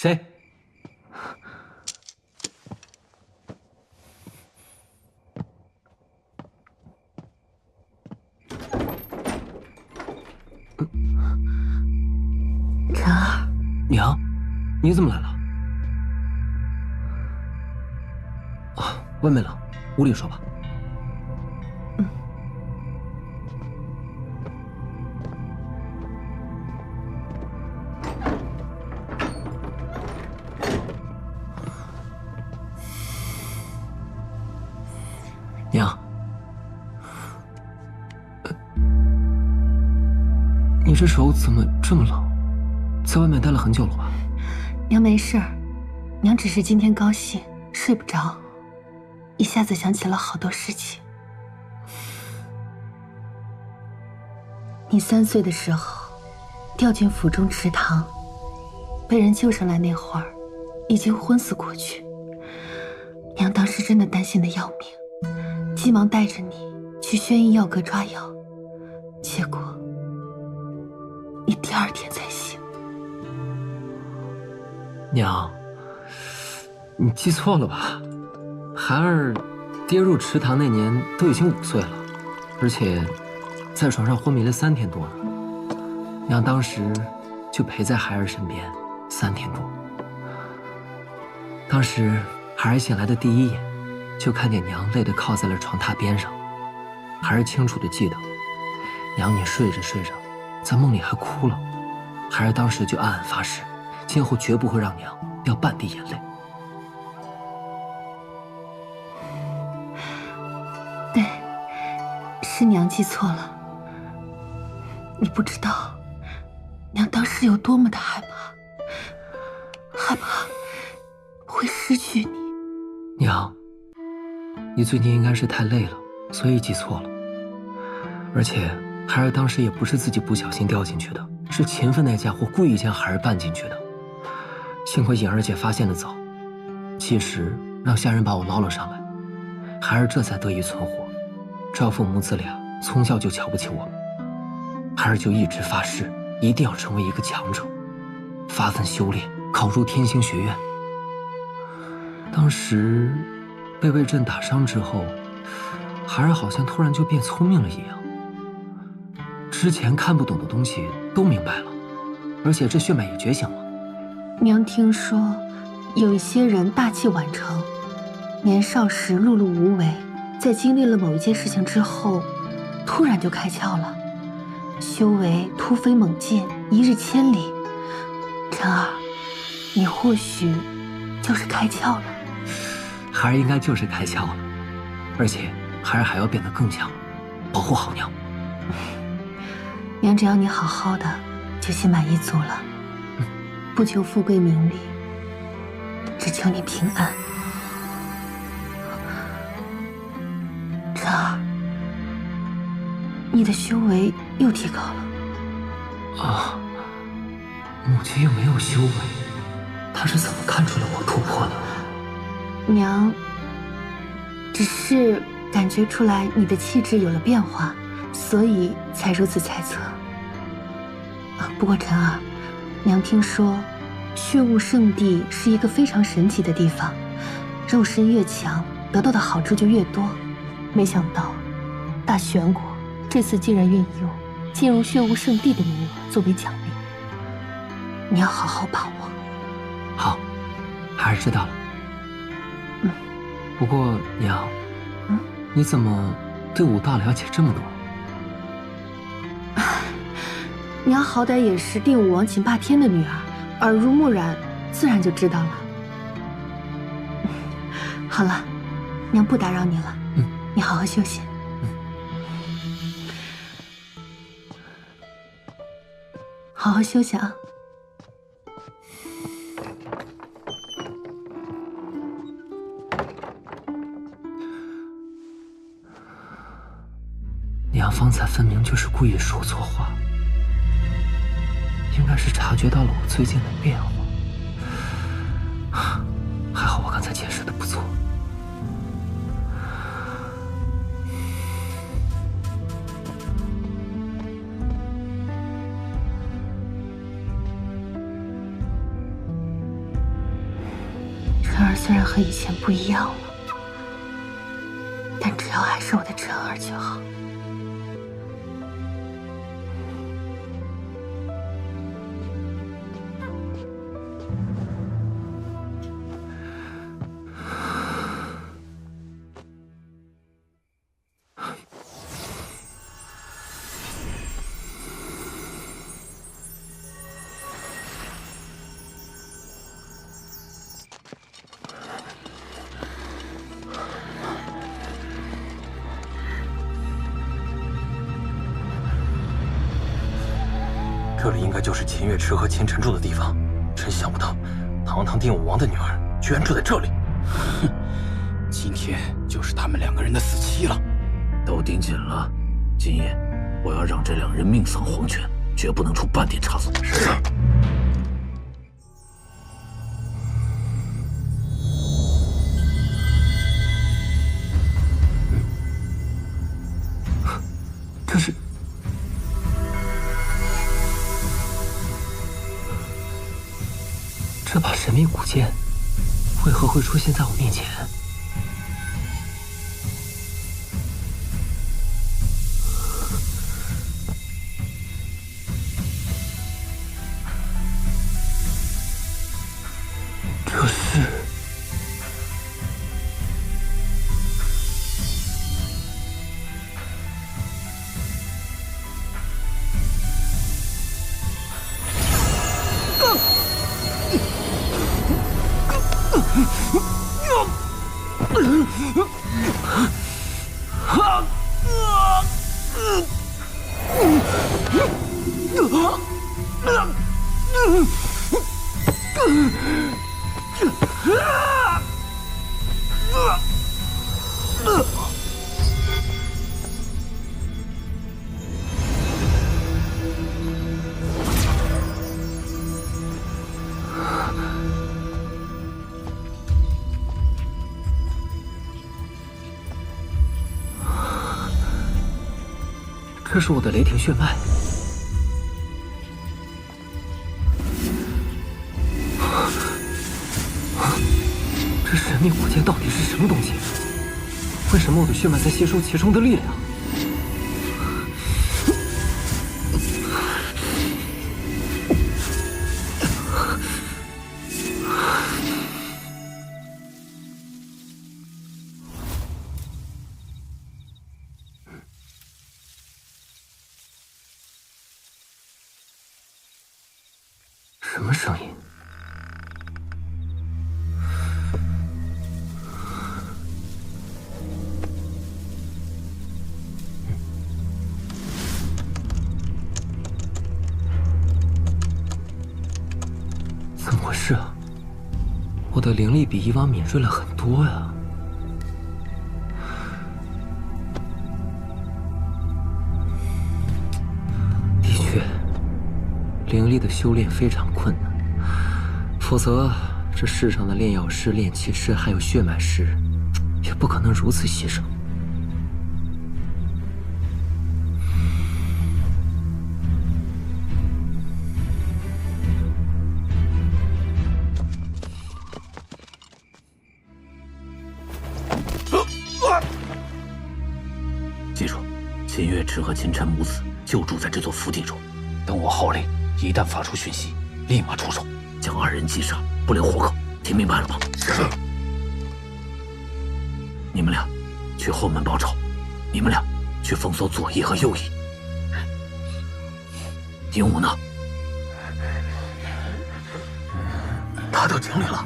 谁？晨儿，娘，你怎么来了？啊，外面冷，屋里说吧。娘，你这手怎么这么冷？在外面待了很久了吧？娘没事儿，娘只是今天高兴睡不着，一下子想起了好多事情。你3岁的时候掉进府中池塘，被人救上来那会儿，已经昏死过去。娘当时真的担心的要命，急忙带着你去宣医药阁抓药，结果你第2天才醒。娘，你记错了吧？孩儿跌入池塘那年都已经5岁了，而且在床上昏迷了3天多呢。娘当时就陪在孩儿身边3天多。当时孩儿醒来的第1眼，就看见娘累得靠在了床榻边上。孩儿清楚地记得，娘你睡着睡着，在梦里还哭了。孩儿当时就暗暗发誓，今后绝不会让娘掉半滴眼泪。对，是娘记错了。你不知道，娘当时有多么的害怕，害怕会失去你。娘，你最近应该是太累了，所以记错了。而且孩儿当时也不是自己不小心掉进去的，是秦奋那家伙故意将孩儿绊进去的。幸亏颖儿姐发现的早，及时让下人把我捞了上来，孩儿这才得以存活。赵父母子俩从小就瞧不起我们，孩儿就一直发誓一定要成为一个强者，发奋修炼，考入天星学院。当时被魏震打伤之后，孩儿好像突然就变聪明了一样，之前看不懂的东西都明白了，而且这血脉也觉醒了。娘听说，有一些人大器晚成，年少时碌碌无为，在经历了某一件事情之后，突然就开窍了，修为突飞猛进，一日千里。晨儿，你或许就是开窍了。孩儿应该就是开窍了，而且孩儿还要变得更强，保护好娘。娘只要你好好的，就心满意足了。不求富贵名利，只求你平安。晨儿，你的修为又提高了。啊，母亲又没有修为，她是怎么看出来我突破的？娘只是感觉出来你的气质有了变化，所以才如此猜测。不过晨儿，娘听说血雾圣地是一个非常神奇的地方，肉身越强，得到的好处就越多。没想到大玄国这次竟然愿意用进入血雾圣地的名额作为奖励，你要好好把握。好，孩儿知道了。不过娘，你怎么对武道了解这么多？娘好歹也是定武王秦霸天的女儿，耳濡目染，自然就知道了。好了，娘不打扰你了，你好好休息。好好休息啊。娘方才分明就是故意说错话，应该是察觉到了我最近的变化。还好我刚才解释的不错。儿虽然和以前不一样了，但只要还是我的晨儿就好。这里应该就是秦月池和秦晨住的地方，真想不到，堂堂定武王的女儿居然住在这里。哼，今天就是他们2个人的死期了。都盯紧了，今夜我要让这2人命丧黄泉，绝不能出半点差错。是。这是。 这把神秘古剑为何会出现在我面前？这是……这是我的雷霆血脉。这神秘古剑到底是什么东西？为什么我的血脉在吸收其中的力量？什么声音？怎么回事啊？我的灵力比以往敏锐了很多呀。的确。 灵力的修炼非常困难，否则这世上的炼药师、炼器师还有血脉师，也不可能如此牺牲。记住，秦月池和秦晨母子就住在这座府邸中。等我号令。 一旦发出讯息，立马出手，将2人击杀，不留活口。听明白了吗？是。你们俩去后门报仇，你们俩去封锁左翼和右翼。鹦鹉呢？他到井里了。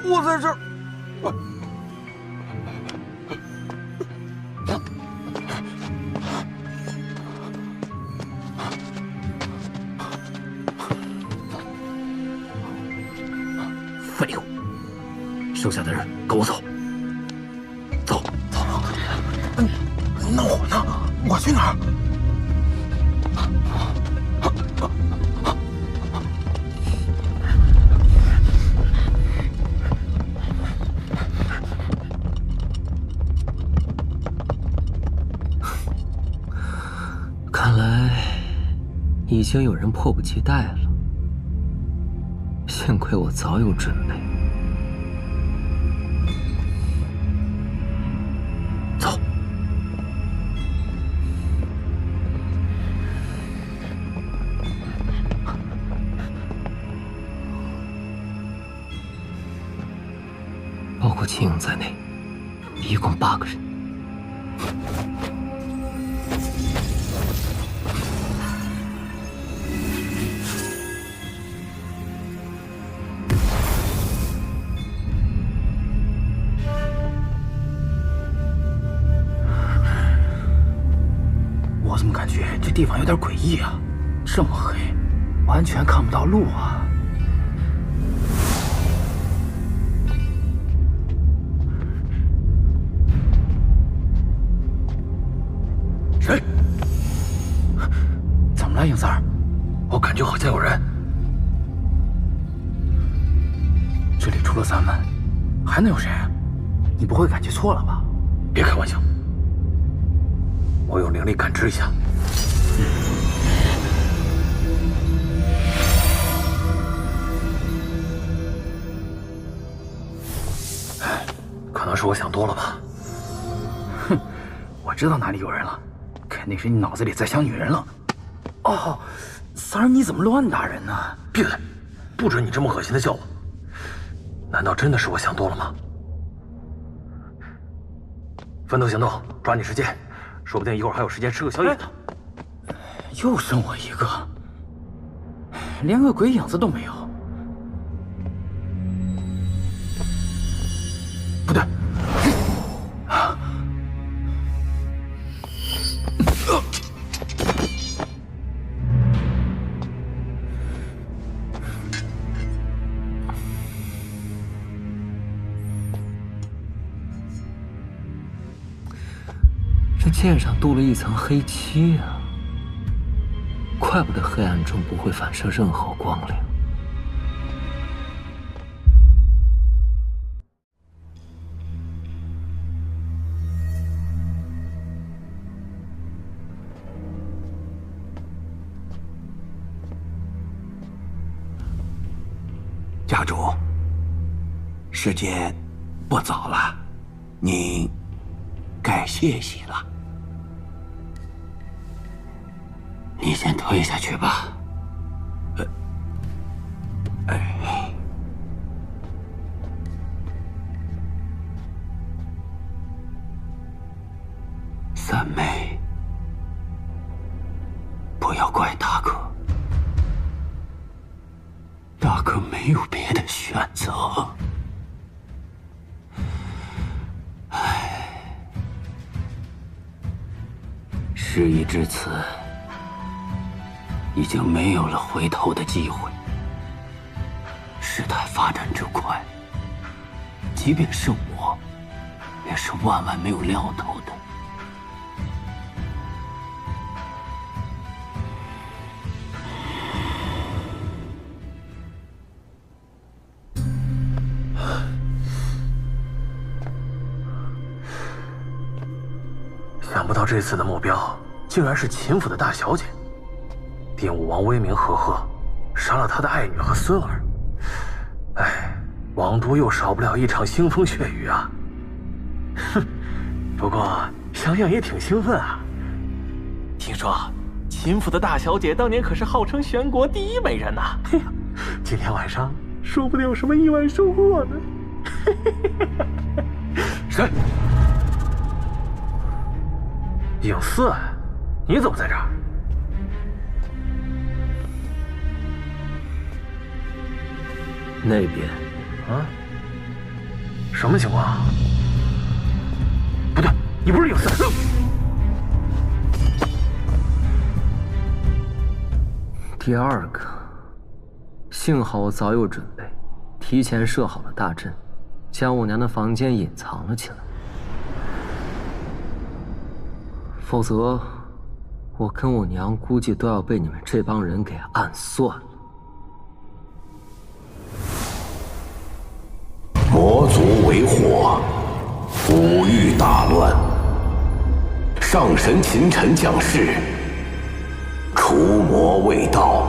我在这儿。 废物！剩下的人跟我走。走。那我呢？我去哪儿？看来已经有人迫不及待了。幸亏我早有准备。走。包括秦影在内，一共8个人。我怎么感觉这地方有点诡异啊？这么黑，完全看不到路啊！谁？怎么了，影三儿？我感觉好像有人。这里除了咱们，还能有谁？你不会感觉错了吧？别开玩笑，我用灵力感知一下。可能是我想多了吧。哼，我知道哪里有人了，肯定是你脑子里在想女人了。哦，三儿，你怎么乱打人呢？闭嘴！不准你这么恶心的叫我。难道真的是我想多了吗？分头行动，抓紧时间，说不定一会儿还有时间吃个宵夜呢。又剩我一个，连个鬼影子都没有。不对，这剑上镀了一层黑漆啊，怪不得黑暗中不会反射任何光亮。家主，时间不早了，您该歇息了。你先退下去吧。三妹，不要怪大哥，大哥没有别的选择。事已至此，已经没有了回头的机会。事态发展之快，即便是我，也是万万没有料到的。想不到这次的目标竟然是秦府的大小姐。定武王威名赫赫，杀了他的爱女和孙儿。哎，王都又少不了一场腥风血雨啊！哼，不过想想也挺兴奋啊。听说秦府的大小姐当年可是号称全国第1美人呐！嘿呀，今天晚上说不定有什么意外收获呢。谁？影四，你怎么在这儿？那边，啊？什么情况？不对，你不是影四。第2个，幸好我早有准备，提前设好了大阵，将我娘的房间隐藏了起来。否则，我跟我娘估计都要被你们这帮人给暗算了。魔族为祸，五域大乱。上神秦尘降世，除魔未到，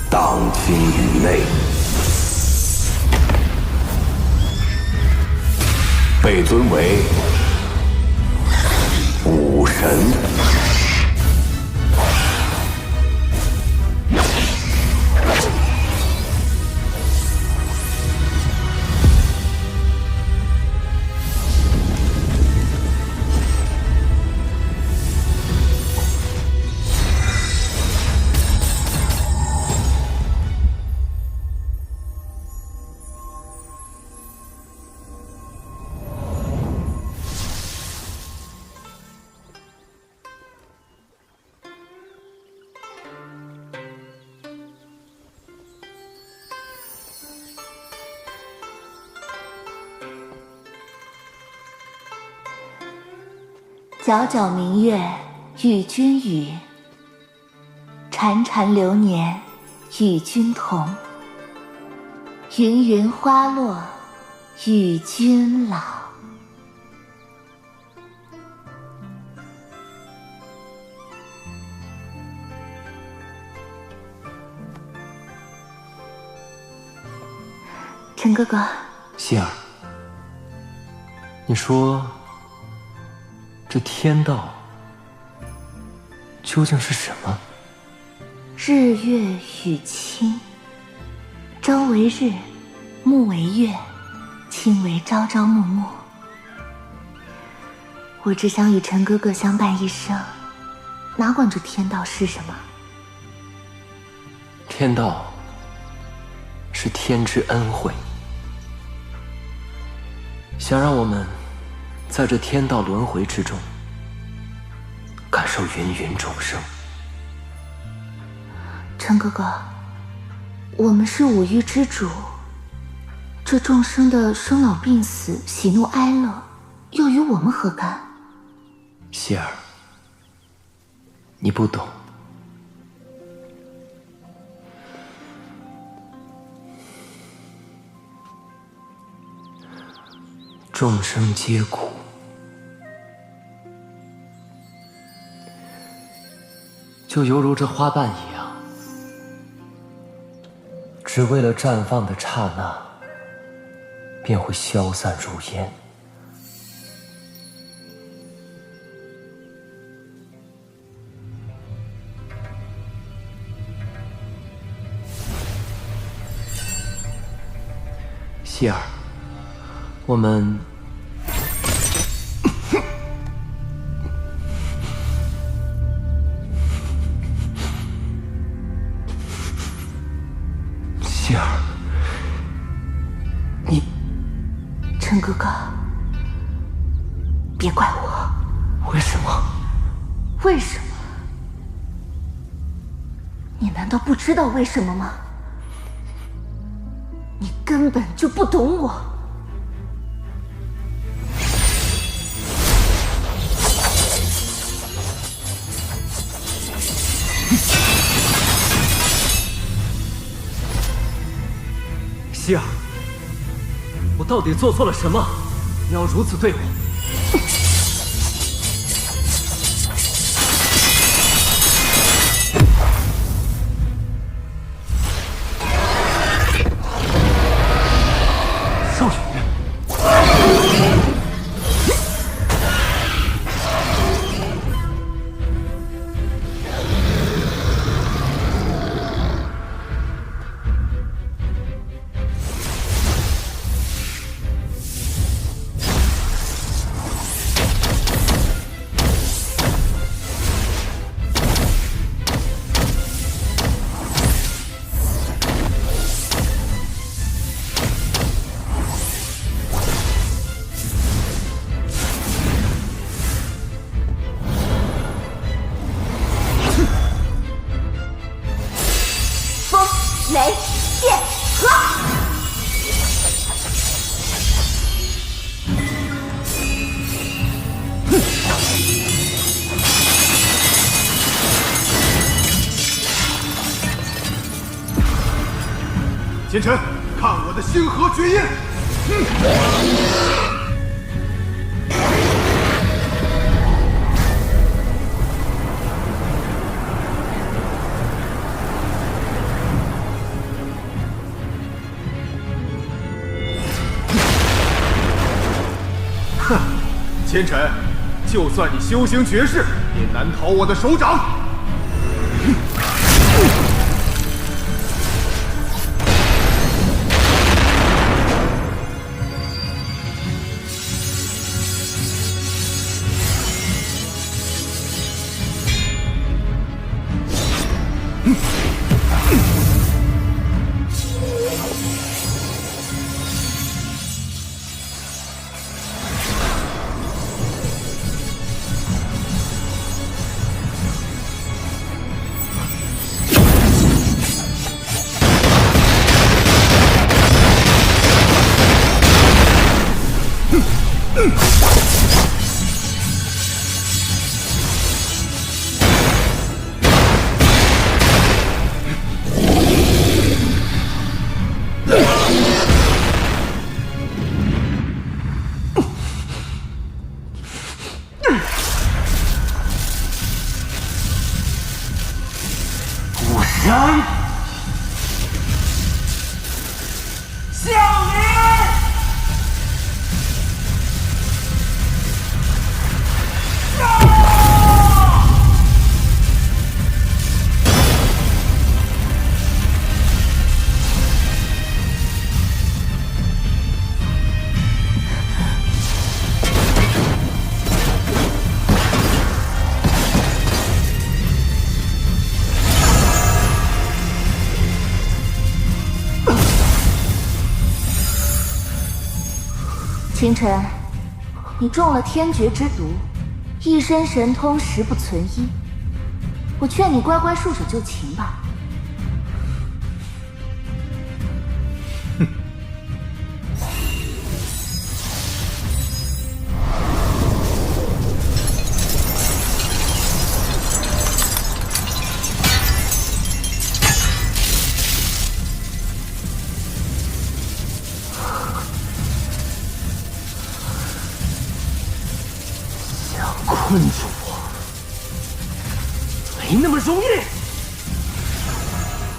荡清宇内，被尊为武神。皎皎明月与君语，潺潺流年与君同。芸芸花落与君老。陈哥哥，希儿，你说这天道究竟是什么？日月与卿，朝为日，暮为月，卿为朝朝暮暮。我只想与陈哥哥相伴一生，哪管这天道是什么？天道是天之恩惠，想让我们在这天道轮回之中，感受芸芸众生。陈哥哥，我们是五欲之主，这众生的生老病死、喜怒哀乐，又与我们何干？希儿，你不懂。众生皆苦，就犹如这花瓣一样，只为了绽放的刹那，便会消散如烟。希儿，我们希儿，你陈哥哥，别怪我。为什么？为什么？你难道不知道为什么吗？你根本就不懂我。希儿，我到底做错了什么？你要如此对我？少羽，雷电合。奸臣，看我的星河绝印！哼，奸臣，就算你修行绝世，也难逃我的手掌。清晨，你中了天绝之毒，一身神通十不存一。我劝你乖乖束手就擒吧。困住我，没那么容易。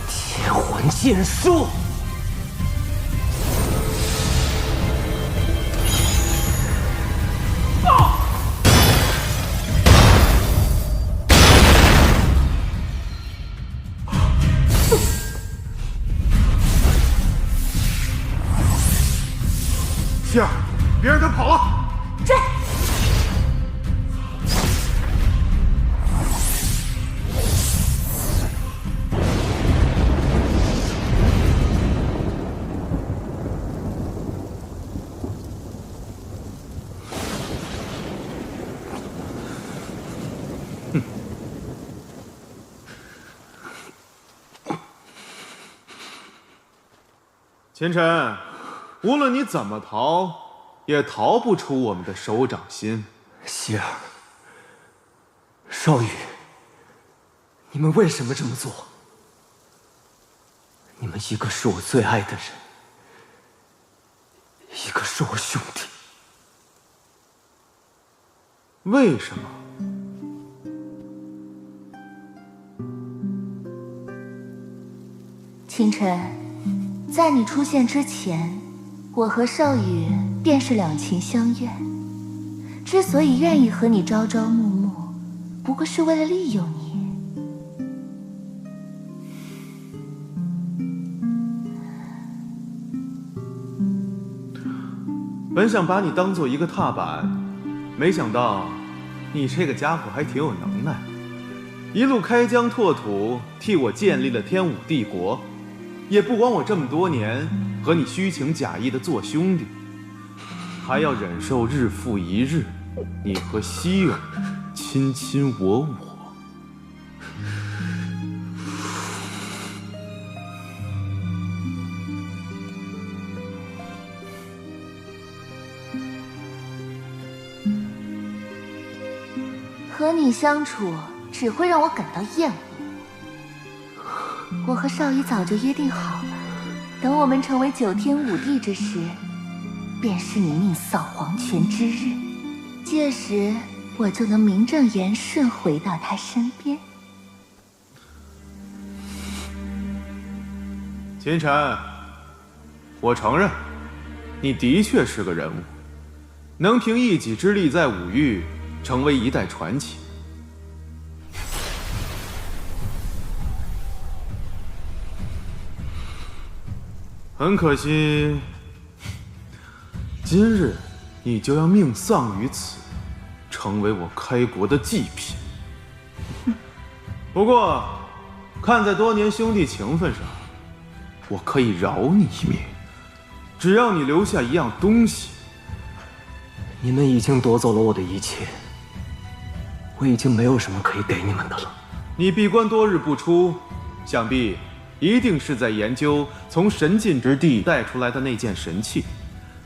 天魂剑术，希儿，别让他跑了！追！前尘，无论你怎么逃，也逃不出我们的手掌心。希儿，少羽，你们为什么这么做？你们一个是我最爱的人，一个是我兄弟。为什么？清晨，在你出现之前，我和少羽便是两情相悦。之所以愿意和你朝朝暮暮，不过是为了利用你。本想把你当做一个踏板，没想到你这个家伙还挺有能耐，一路开疆拓土，替我建立了天武帝国。也不管我这么多年和你虚情假意的做兄弟，还要忍受日复一日你和希儿卿卿我我。和你相处只会让我感到厌恶。我和少羽早就约定好了，等我们成为9天5地之时，便是你命丧黄泉之日。届时，我就能名正言顺回到他身边。秦晨，我承认，你的确是个人物，能凭一己之力在五域成为一代传奇。很可惜，今日你就要命丧于此，成为我开国的祭品。不过，看在多年兄弟情分上，我可以饶你一命，只要你留下一样东西。你们已经夺走了我的一切，我已经没有什么可以给你们的了。你闭关多日不出，想必一定是在研究从神禁之地带出来的那件神器。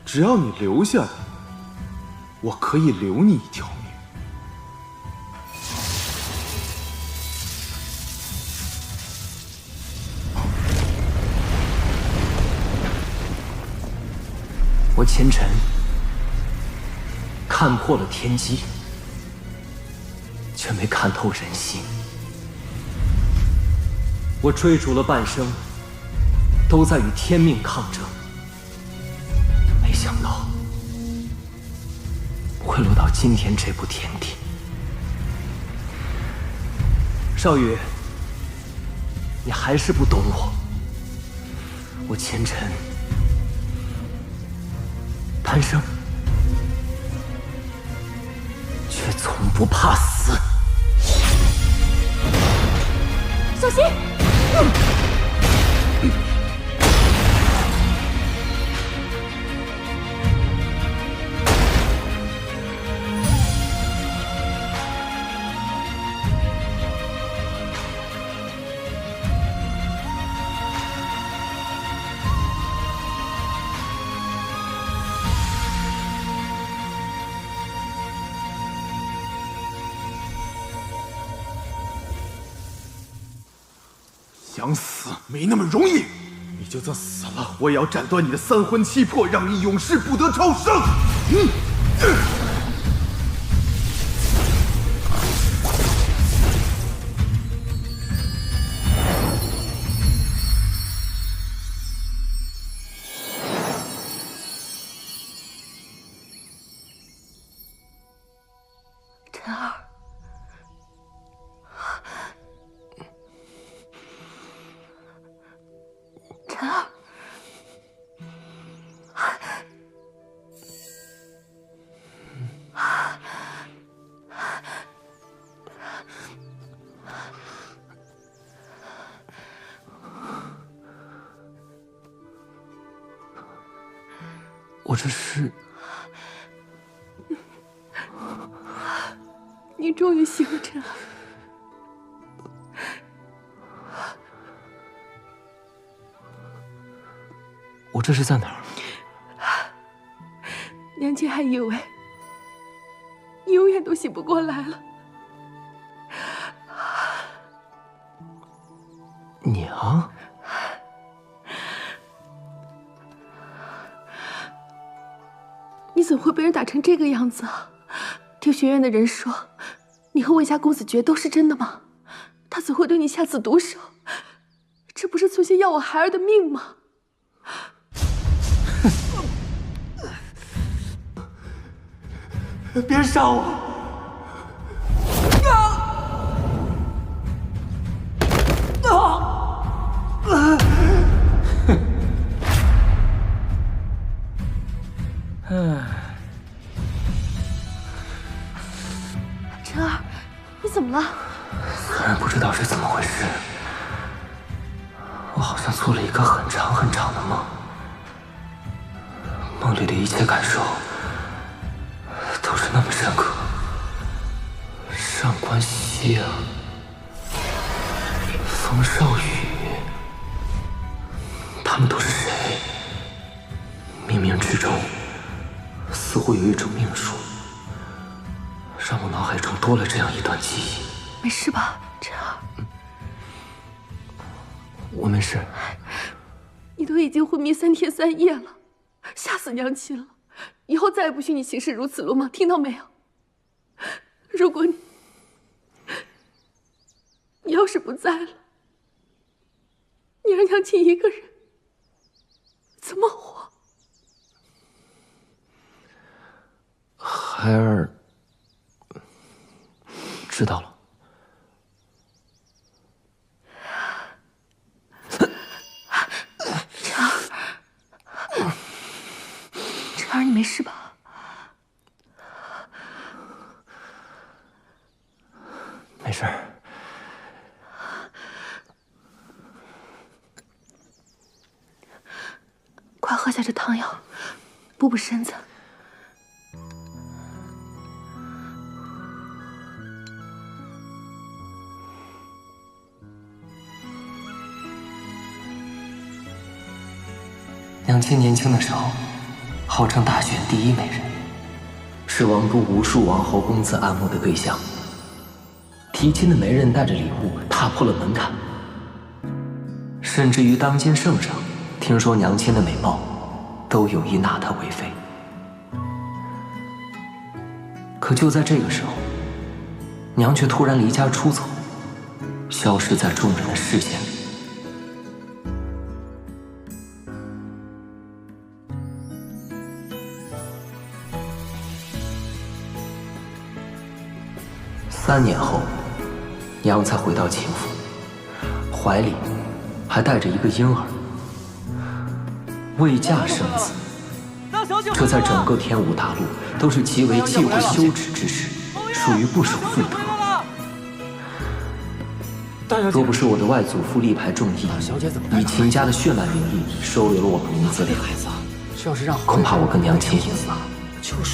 只要你留下它，我可以留你一条命。我前尘看破了天机，却没看透人心。我追逐了半生，都在与天命抗争，没想到会落到今天这步田地。少羽，你还是不懂我。我前尘贪生，却从不怕死。小心！想死没那么容易，你就算死了，我也要斩断你的三魂七魄，让你永世不得超生。陈儿。陈儿，我这是……你终于醒了，陈儿。我这是在哪儿？娘亲还以为你永远都醒不过来了。娘，你怎么会被人打成这个样子啊？听学院的人说，你和文夏公子诀都是真的吗？他怎会对你下此毒手？这不是存心要我孩儿的命吗？别杀我！陈儿，你怎么了？虽然不知道是怎么回事，我好像做了一个很长很长的梦，梦里的一切感受都是那么深刻。上官希啊，风少羽，他们都是谁？冥冥之中，似乎有一种命数，让我脑海中多了这样一段记忆。没事吧，陈儿？我没事。你都已经昏迷3天3夜了，吓死娘亲了！以后再也不许你行事如此鲁莽，听到没有？如果你要是不在了，你让娘亲一个人怎么活？孩儿知道了。晨儿，你没事吧？没事儿。快喝下这汤药，补补身子。娘亲年轻的时候，号称大选第一美人，是王都无数王侯公子爱慕的对象。提亲的媒人带着礼物踏破了门槛，甚至于当今圣上听说娘亲的美貌，都有意纳她为妃。可就在这个时候，娘却突然离家出走，消失在众人的视线里。3年后，娘才回到秦府，怀里还带着一个婴儿。未嫁生子，这在整个天武大陆都是极为忌讳羞耻之事，属于不守妇德。若不是我的外祖父力排众议，以秦家的血脉名义收留了我们母子俩，恐怕我跟娘亲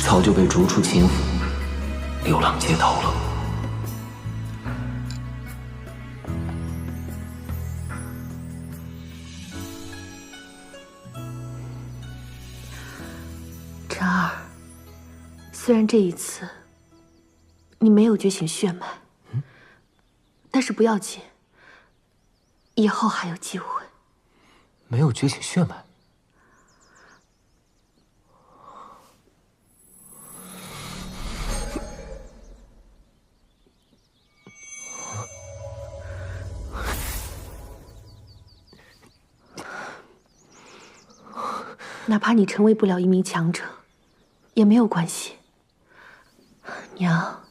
早就被逐出秦府，流浪街头了。晨儿，虽然这一次你没有觉醒血脉，但是不要紧，以后还有机会。没有觉醒血脉？哪怕你成为不了一名强者，也没有关系。娘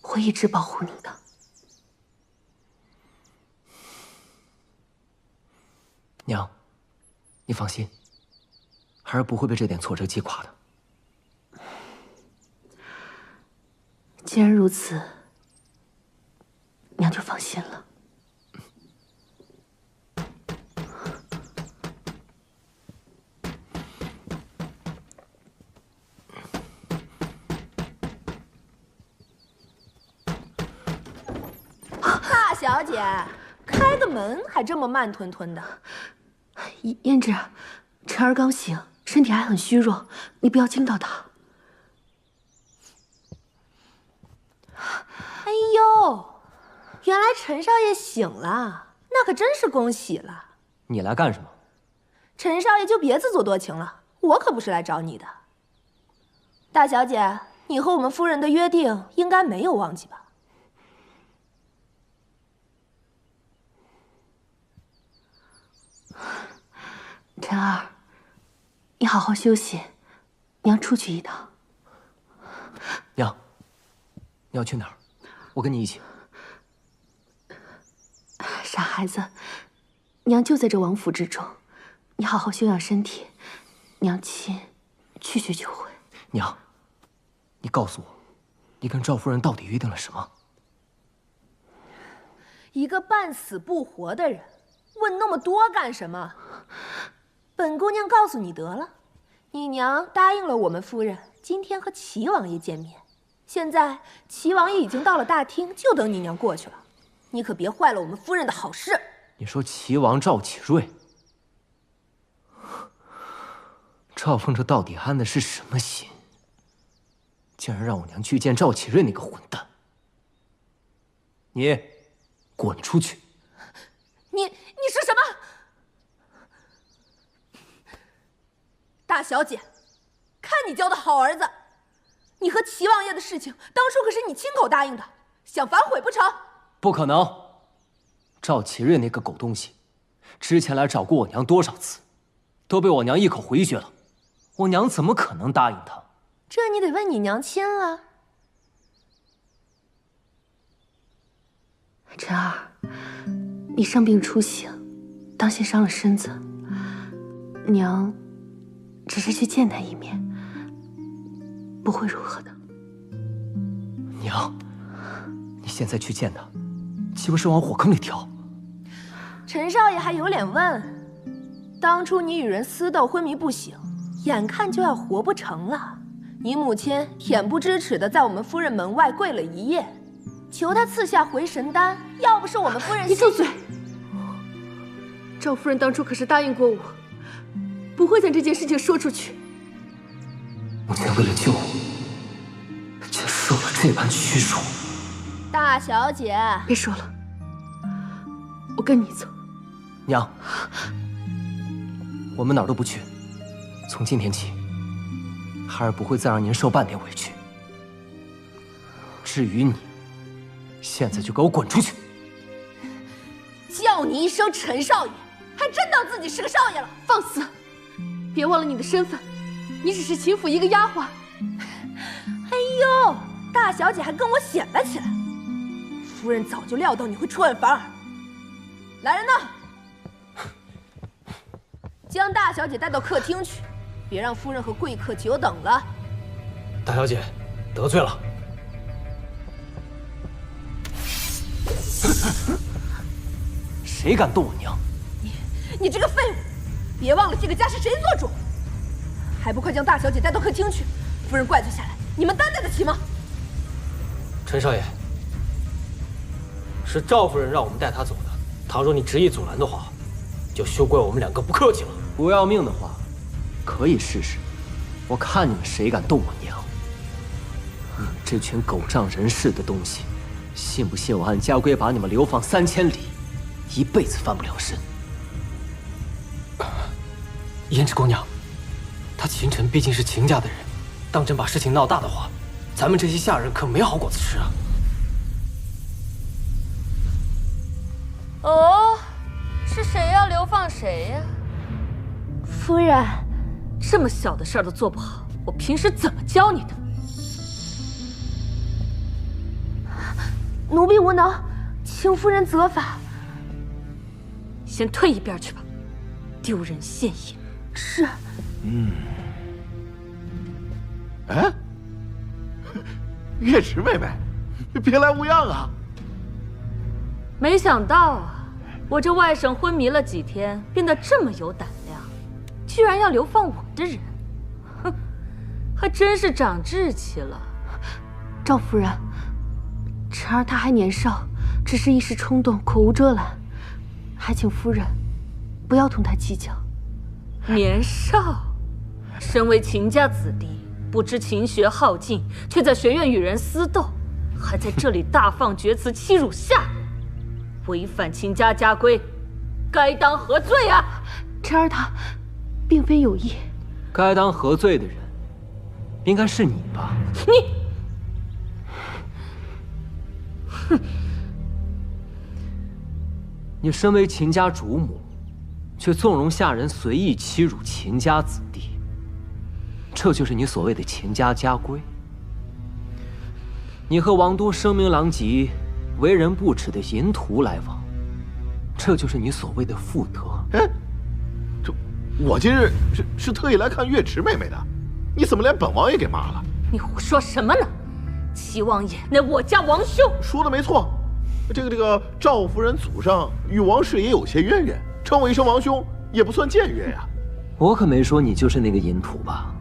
会一直保护你的。娘，你放心，孩儿不会被这点挫折击垮的。既然如此，娘就放心了。大小姐，开个门还这么慢吞吞的。胭脂，晨儿刚醒，身体还很虚弱，你不要惊到她。哎呦，原来陈少爷醒了，那可真是恭喜了。你来干什么？陈少爷就别自作多情了，我可不是来找你的。大小姐，你和我们夫人的约定应该没有忘记吧？晨儿，你好好休息，娘出去一趟。娘，你要去哪儿？我跟你一起。傻孩子，娘就在这王府之中，你好好休养身体，娘亲去去就回。娘，你告诉我，你跟赵夫人到底约定了什么？一个半死不活的人，问那么多干什么？本姑娘告诉你得了，你娘答应了我们夫人今天和齐王爷见面，现在齐王爷已经到了大厅，就等你娘过去了，你可别坏了我们夫人的好事。你说齐王赵启瑞，赵凤这到底安的是什么心？竟然让我娘去见赵启瑞那个混蛋！你，滚出去！你是什么？大小姐，看你教的好儿子，你和齐王爷的事情，当初可是你亲口答应的，想反悔不成？不可能！赵启瑞那个狗东西，之前来找过我娘多少次，都被我娘一口回绝了。我娘怎么可能答应他？这你得问你娘亲了。晨儿，你伤病初醒，当心伤了身子。娘，只是去见他一面，不会如何的。娘，你现在去见他，岂不是往火坑里跳？陈少爷还有脸问？当初你与人私斗，昏迷不醒，眼看就要活不成了。你母亲恬不知耻的在我们夫人门外跪了一夜，求她赐下回神丹。要不是我们夫人……你住嘴！赵夫人当初可是答应过我，不会将这件事情说出去。母亲为了救我，却受了这般屈辱。大小姐，别说了，我跟你走。娘，我们哪儿都不去。从今天起，孩儿不会再让您受半点委屈。至于你，现在就给我滚出去！叫你一声陈少爷，还真当自己是个少爷了？放肆！别忘了你的身份，你只是秦府一个丫鬟。哎呦，大小姐还跟我显摆起来。夫人早就料到你会出尔反尔。来人呐，将大小姐带到客厅去，别让夫人和贵客久等了。大小姐，得罪了。谁敢动我娘？你这个废物！别忘了这个家是谁做主，还不快将大小姐带到客厅去！夫人怪罪下来，你们担待得起吗？陈少爷，是赵夫人让我们带她走的。倘若你执意阻拦的话，就休怪我们两个不客气了。不要命的话，可以试试。我看你们谁敢动我娘！你们这群狗仗人势的东西，信不信我按家规把你们流放3000里，一辈子翻不了身？胭脂姑娘，他秦晨毕竟是秦家的人，当真把事情闹大的话，咱们这些下人可没好果子吃啊！哦，是谁要流放谁呀？夫人，这么小的事儿都做不好，我平时怎么教你的？奴婢无能，请夫人责罚。先退一边去吧，丢人现眼。是。哎，月池妹妹，别来无恙啊！没想到啊，我这外甥昏迷了几天，变得这么有胆量，居然要流放我的人，哼，还真是长志气了。赵夫人，晨儿她还年少，只是一时冲动，口无遮拦，还请夫人不要同她计较。年少，身为秦家子弟，不知勤学好进，却在学院与人私斗，还在这里大放厥词，欺辱下人，违反秦家家规，该当何罪啊？晨儿她并非有意。该当何罪的人，应该是你吧？你，哼！你身为秦家主母，却纵容下人随意欺辱秦家子弟，这就是你所谓的秦家家规。你和王都声名狼藉、为人不耻的淫徒来往，这就是你所谓的妇德。哎，这我今日是特意来看月池妹妹的，你怎么连本王爷给骂了？你胡说什么呢？齐王爷乃我家王兄。说的没错，这个赵夫人祖上与王氏也有些渊源，称我一声王兄也不算僭越呀。我可没说你就是那个淫徒吧？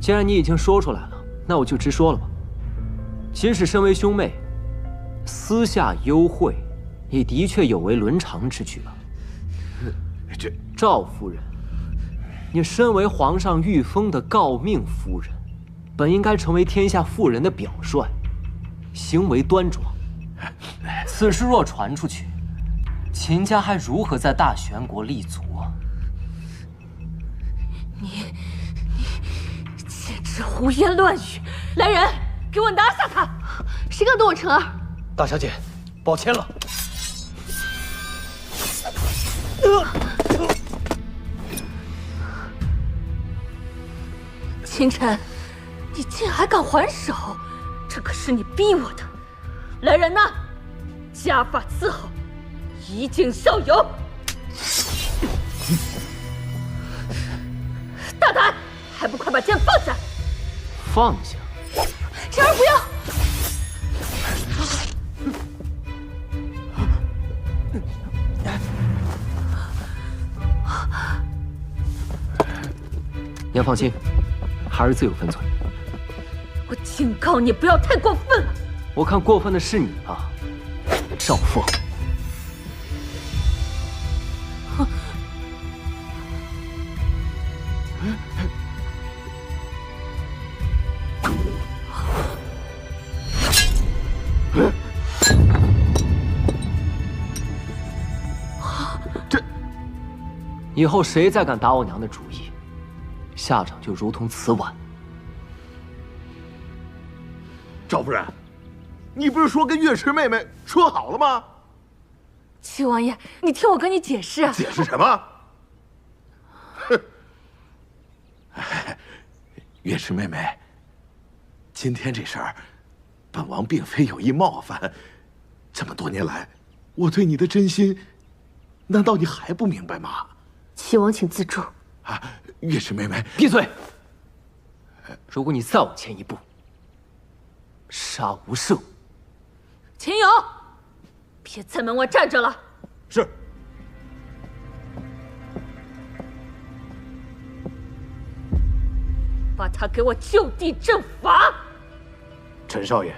既然你已经说出来了，那我就直说了吧。即使身为兄妹，私下幽会，也的确有违伦常之举啊。赵夫人，你身为皇上御封的诰命夫人，本应该成为天下妇人的表率，行为端庄。此事若传出去，秦家还如何在大玄国立足啊？你简直胡言乱语！来人，给我拿下他！谁敢动我晨儿？大小姐，抱歉了。清晨，你竟还敢还手，这可是你逼我的。来人呐，家法伺候，以儆效尤。大胆，还不快把剑放下！放下！晨儿不要！你要放心，孩儿自有分寸。我警告你，不要太过分了。我看过分的是你啊，赵凤。这，以后谁再敢打我娘的主意，下场就如同此晚。赵夫人，你不是说跟月池妹妹说好了吗？齐王爷，你听我跟你解释啊！解释什么？哼！月池妹妹，今天这事儿，本王并非有意冒犯。这么多年来，我对你的真心，难道你还不明白吗？齐王，请自重。啊，月池妹妹，闭嘴！如果你再往前一步，杀无赦！秦勇，别在门外站着了。是。把他给我就地正法。陈少爷，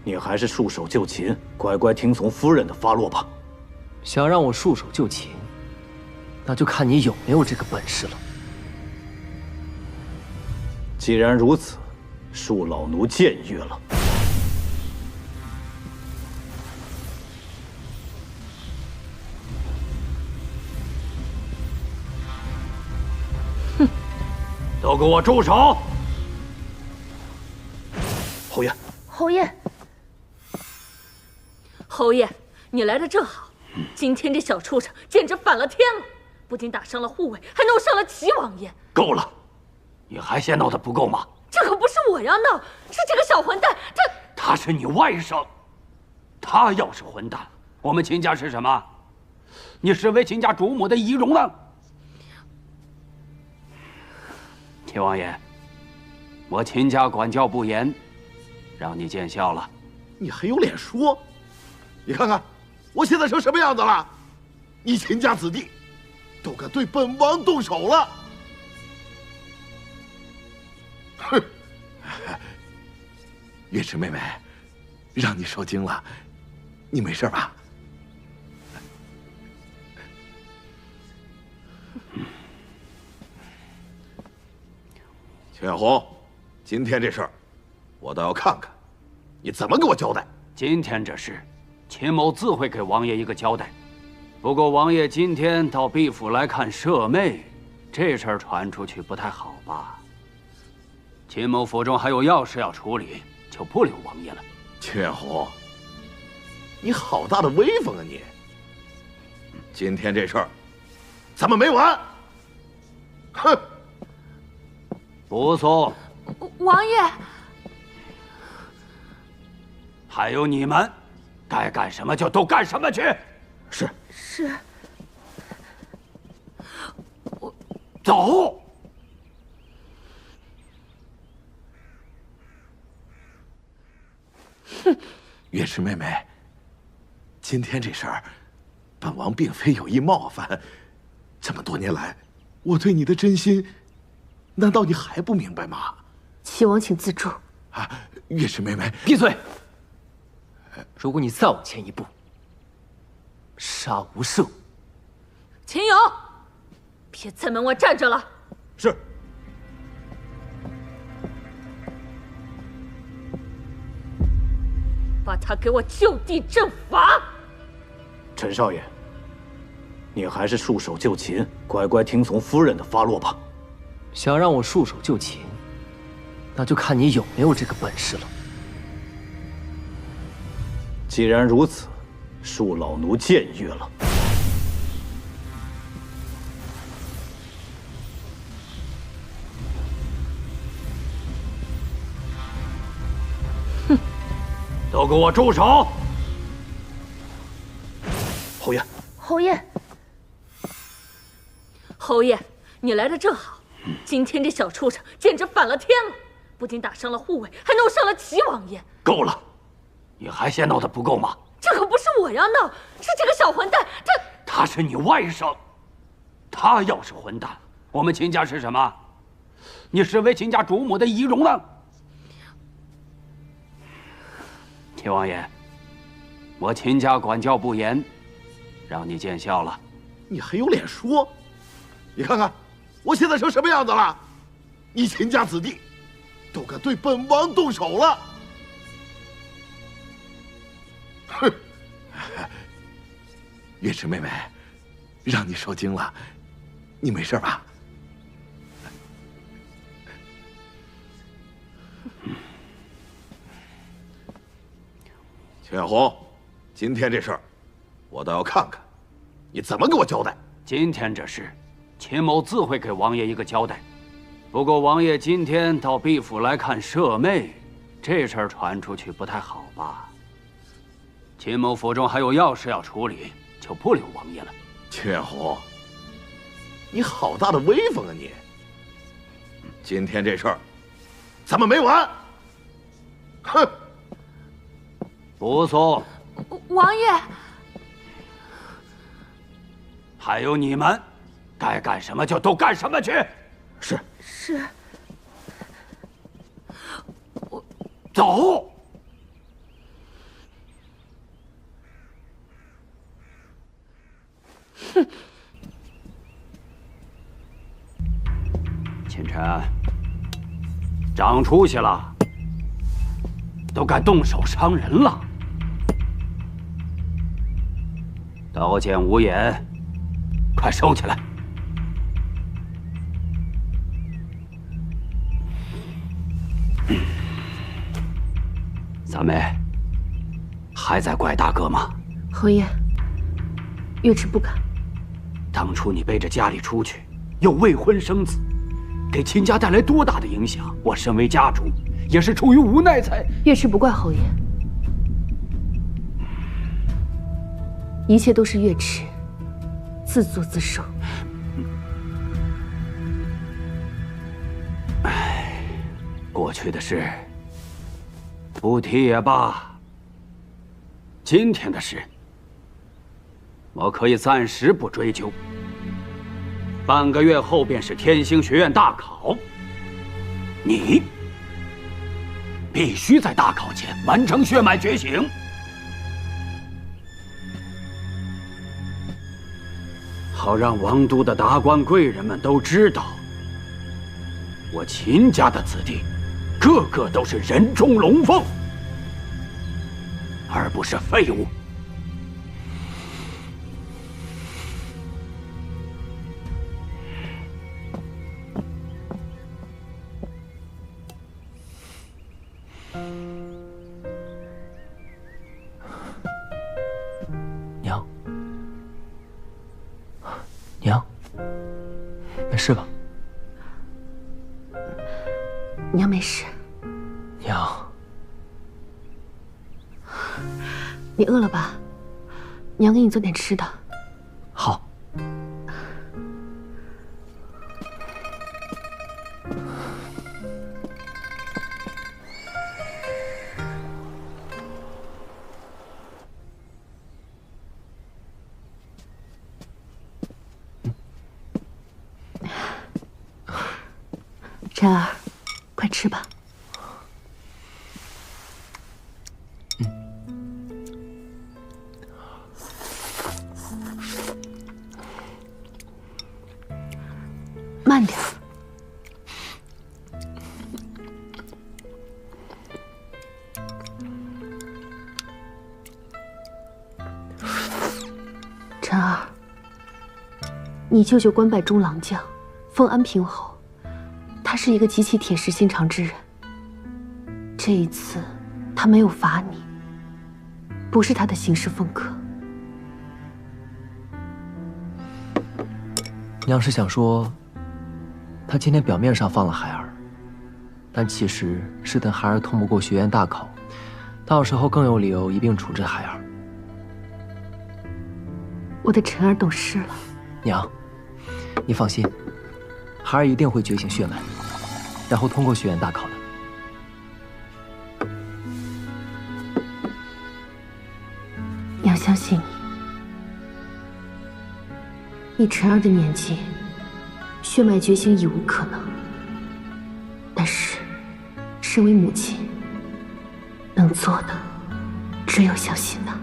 你还是束手就擒，乖乖听从夫人的发落吧。想让我束手就擒，那就看你有没有这个本事了。既然如此，恕老奴僭越了。哼！都给我住手！侯爷，侯爷，侯爷，你来的正好。今天这小畜生简直反了天了，不仅打伤了护卫，还弄伤了齐王爷。够了！你还嫌闹得不够吗？这可不是我要闹，是这个小混蛋。他是你外甥，他要是混蛋，我们秦家是什么？你身为秦家主母的仪容呢？秦王爷，我秦家管教不严，让你见笑了。你还有脸说？你看看，我现在成什么样子了？你秦家子弟，都敢对本王动手了！哼！月池妹妹，让你受惊了，你没事吧？秦远红，今天这事儿，我倒要看看，你怎么给我交代。今天这事，秦某自会给王爷一个交代。不过王爷今天到毕府来看舍妹，这事儿传出去不太好吧？秦某府中还有要事要处理，就不留王爷了。秦远红，你好大的威风啊你！今天这事儿，咱们没完！哼！不送。王爷，还有你们，该干什么就都干什么去。是。是。我走。哼，月池妹妹，今天这事儿，本王并非有意冒犯。这么多年来，我对你的真心，难道你还不明白吗？齐王，请自重。啊，月池妹妹，闭嘴！如果你再往前一步，杀无赦！秦勇，别在门外站着了。是。把他给我就地正法。陈少爷，你还是束手就擒，乖乖听从夫人的发落吧。想让我束手就擒，那就看你有没有这个本事了。既然如此，恕老奴僭越了。都给我住手！侯爷，侯爷，侯爷，你来的正好。今天这小畜生简直反了天了，不仅打伤了护卫，还弄伤了齐王爷。够了，你还嫌闹得不够吗？这可不是我要闹，是这个小混蛋。他是你外甥，他要是混蛋，我们秦家是什么？你身为秦家主母的仪容呢？齐王爷，我秦家管教不严，让你见笑了。你还有脸说？你看看，我现在成什么样子了？你秦家子弟都敢对本王动手了！哼！月池妹妹，让你受惊了，你没事吧？秦远红，今天这事儿，我倒要看看，你怎么给我交代。今天这事，秦某自会给王爷一个交代。不过王爷今天到毕府来看舍妹，这事儿传出去不太好吧？秦某府中还有要事要处理，就不留王爷了。秦远红，你好大的威风啊你！今天这事儿，咱们没完！哼！不送。王爷，还有你们，该干什么就都干什么去。是。是。走。哼。秦晨，长出息了，都敢动手伤人了。刀剑无眼，快收起来！三妹，还在怪大哥吗？侯爷，月池不敢。当初你背着家里出去，又未婚生子，给秦家带来多大的影响？我身为家主，也是出于无奈才……月池不怪侯爷，一切都是月池自作自受。唉，过去的事不提也罢。今天的事，我可以暂时不追究。半个月后便是天星学院大考，你必须在大考前完成血脉觉醒。好让王都的达官贵人们都知道，我秦家的子弟个个都是人中龙凤，而不是废物。娘，娘，没事吧？娘没事。娘，你饿了吧？娘给你做点吃的。好。晨儿，快吃吧。慢点。晨儿，你舅舅官拜中郎将，封安平侯。他是一个极其铁石心肠之人。这一次，他没有罚你，不是他的行事风格。娘是想说，他今天表面上放了孩儿，但其实是等孩儿通不过学院大考，到时候更有理由一并处置孩儿。我的晨儿懂事了。娘，你放心，孩儿一定会觉醒血脉，然后通过学院大考的。娘相信你。以晨儿的年纪，血脉觉醒已无可能。但是，身为母亲，能做的只有相信他。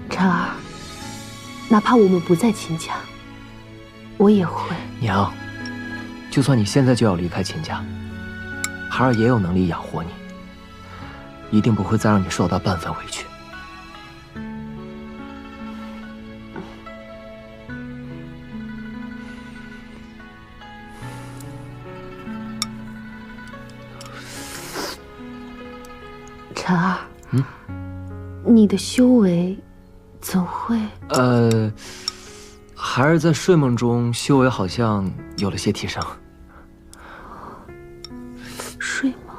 晨儿，哪怕我们不在秦家，我也会。娘，就算你现在就要离开秦家，孩儿也有能力养活你，一定不会再让你受到半分委屈。晨儿，你的修为怎会？孩儿在睡梦中修为好像有了些提升。睡梦？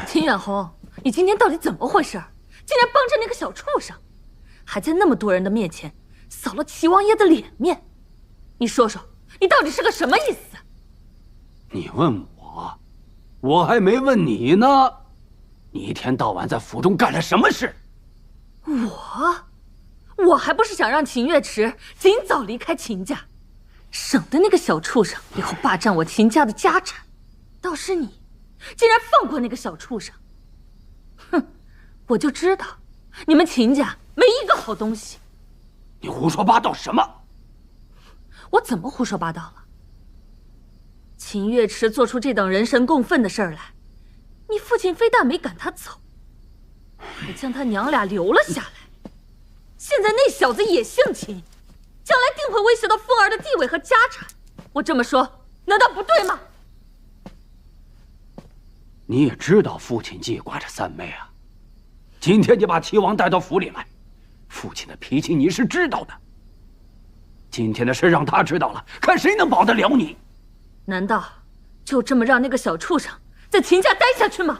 秦远红，你今天到底怎么回事？竟然帮着那个小畜生，还在那么多人的面前扫了齐王爷的脸面。你说说，你到底是个什么意思？你问我，我还没问你呢。你一天到晚在府中干了什么事？我还不是想让秦月池尽早离开秦家，省得那个小畜生以后霸占我秦家的家产。倒是你，竟然放过那个小畜生！哼，我就知道你们秦家没一个好东西。你胡说八道什么？我怎么胡说八道了？秦月池做出这等人神共愤的事儿来，你父亲非但没赶他走，还将他娘俩留了下来。现在那小子也姓秦，将来定会威胁到凤儿的地位和家产。我这么说，难道不对吗？你也知道父亲记挂着三妹啊。今天你把齐王带到府里来，父亲的脾气你是知道的。今天的事让他知道了，看谁能保得了你。难道就这么让那个小畜生在秦家待下去吗？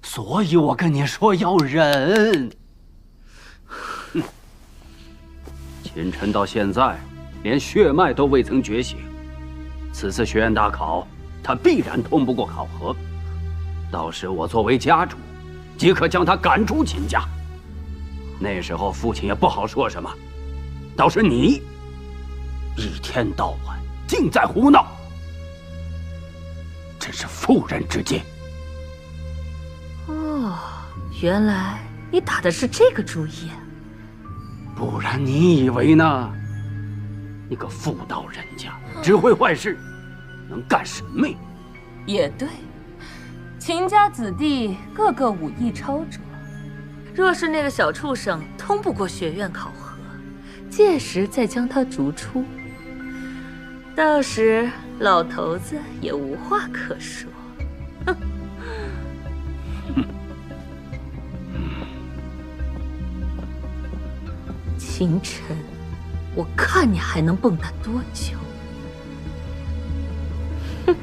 所以我跟你说要忍。哼，秦晨到现在连血脉都未曾觉醒，此次学院大考他必然通不过考核，到时我作为家主即可将他赶出秦家。那时候父亲也不好说什么，倒是你一天到晚尽在胡闹，真是妇人之见。哦，原来你打的是这个主意。不然你以为呢？你个妇道人家，只会坏事，能干什么呀？也对，秦家子弟个个武艺超卓，若是那个小畜生通不过学院考核，届时再将他逐出，到时老头子也无话可说。哼！秦晨，我看你还能蹦跶多久？哼！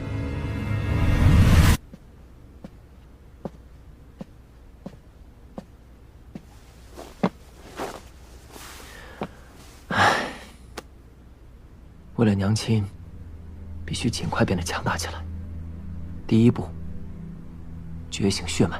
为了娘亲，必须尽快变得强大起来。第一步，觉醒血脉。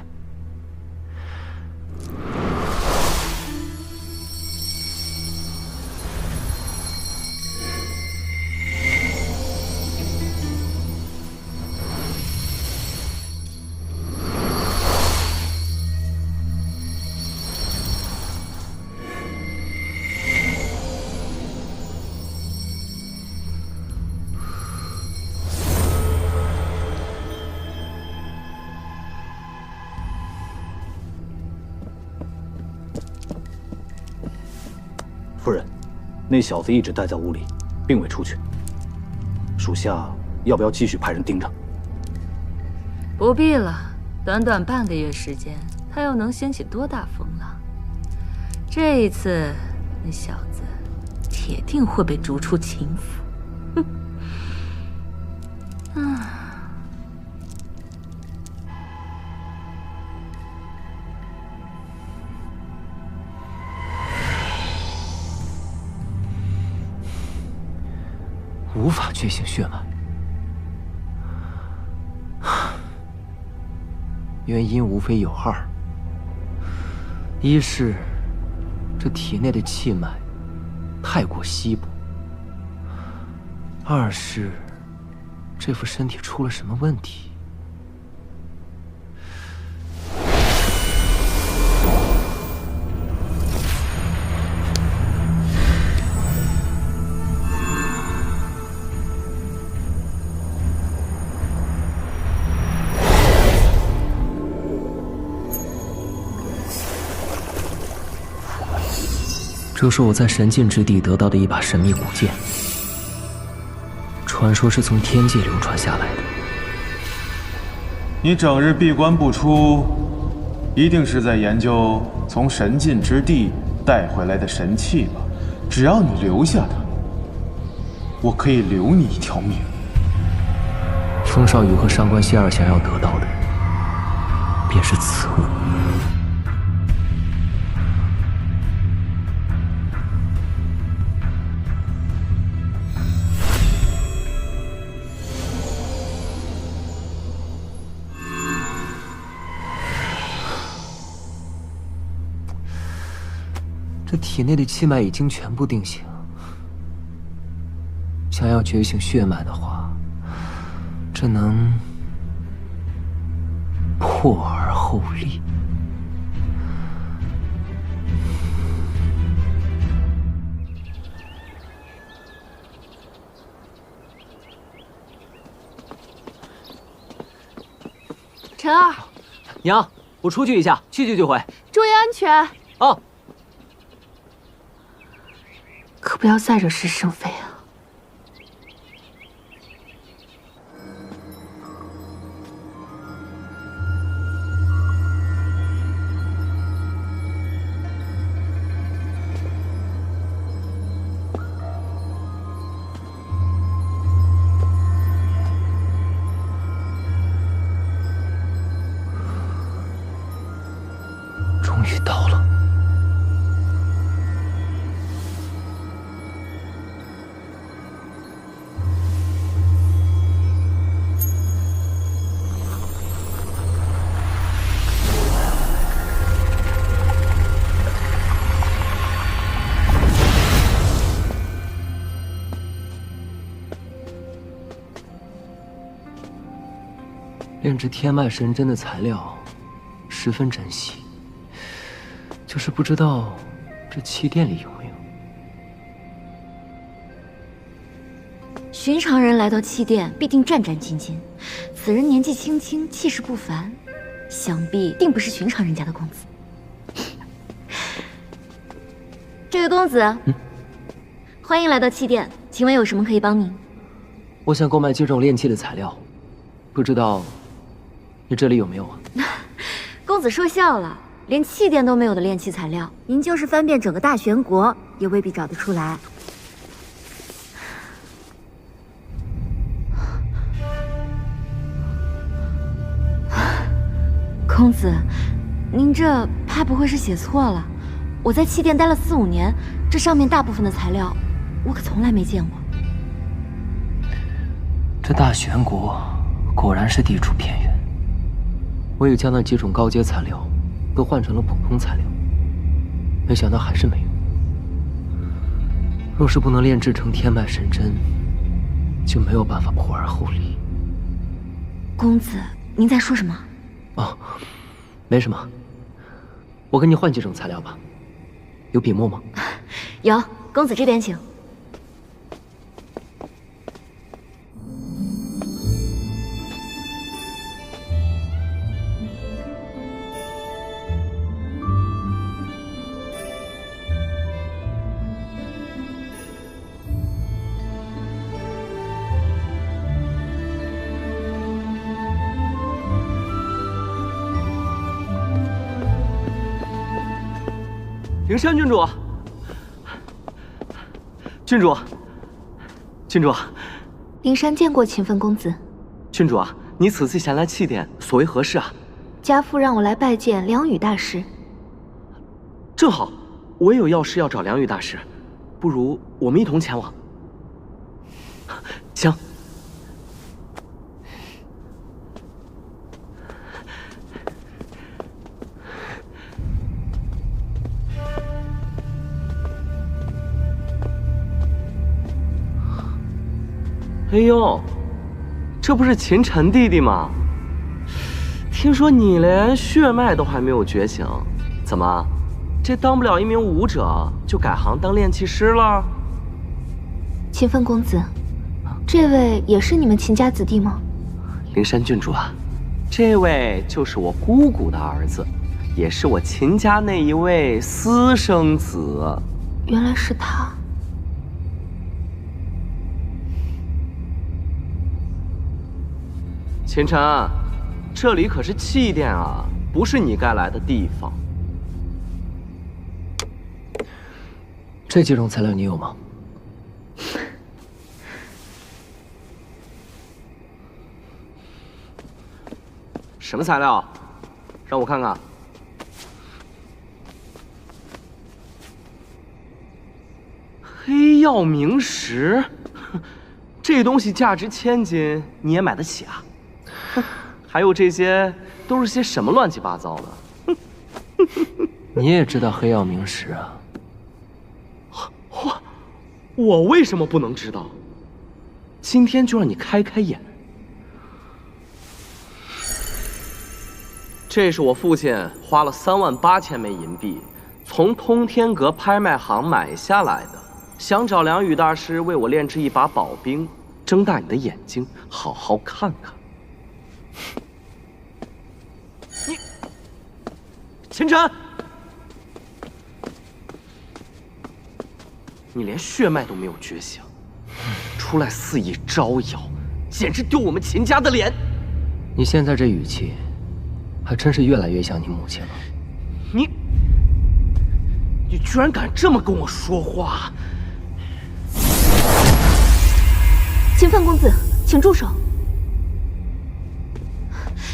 夫人，那小子一直待在屋里，并未出去。属下要不要继续派人盯着？不必了，短短半个月时间，他又能掀起多大风浪？这一次，那小子铁定会被逐出秦府。哼，无法觉醒血脉，原因无非有二：一是这体内的气脉太过稀薄；二是这副身体出了什么问题。这是我在神境之地得到的一把神秘古剑，传说是从天界流传下来的。你整日闭关不出，一定是在研究从神境之地带回来的神器吧？只要你留下它，我可以留你一条命。风少羽和上官希儿想要得到的，便是此物。这体内的气脉已经全部定型，想要觉醒血脉的话，只能破而后立。陈儿，娘，我出去一下，去就回。注意安全。哦。可不要再惹是生非啊！终于到了。炼制天脉神针的材料十分珍惜，就是不知道这气殿里有没有。寻常人来到气殿，必定战战兢兢。此人年纪轻轻，气势不凡，想必定不是寻常人家的公子。这位公子，欢迎来到气殿，请问有什么可以帮您？我想购买几种炼器的材料，不知道你这里有没有啊？公子说笑了，连气殿都没有的炼器材料，您就是翻遍整个大玄国，也未必找得出来。公子，您这怕不会是写错了？我在气殿待了4、5年，这上面大部分的材料，我可从来没见过。这大玄国果然是地处偏远，我也将那几种高阶材料都换成了普通材料，没想到还是没用。若是不能炼制成天脉神针，就没有办法破而后立。公子，您在说什么？哦，没什么。我跟你换几种材料吧。有笔墨吗？有，公子这边请。灵山郡主，郡主，郡主，灵山见过勤奋公子。郡主啊，你此次前来祭奠，所为何事啊？家父让我来拜见梁羽大师。正好，我也有要事要找梁羽大师，不如我们一同前往。行。哎呦，这不是秦晨弟弟吗？听说你连血脉都还没有觉醒，怎么，这当不了一名武者就改行当炼器师了？勤奋公子，这位也是你们秦家子弟吗？灵山郡主啊，这位就是我姑姑的儿子，也是我秦家那一位私生子。原来是他。秦晨，这里可是祭奠啊，不是你该来的地方。这几种材料你有吗？什么材料？让我看看。黑曜冥石，这东西价值1000金，你也买得起啊？还有这些都是些什么乱七八糟的？你也知道黑曜冥石啊？我为什么不能知道？今天就让你开开眼。这是我父亲花了38000枚银币，从通天阁拍卖行买下来的，想找梁羽大师为我炼制一把宝兵，睁大你的眼睛，好好看看。你，秦晨，你连血脉都没有觉醒，出来肆意招摇，简直丢我们秦家的脸！你现在这语气，还真是越来越像你母亲了。你居然敢这么跟我说话！勤奋公子，请住手。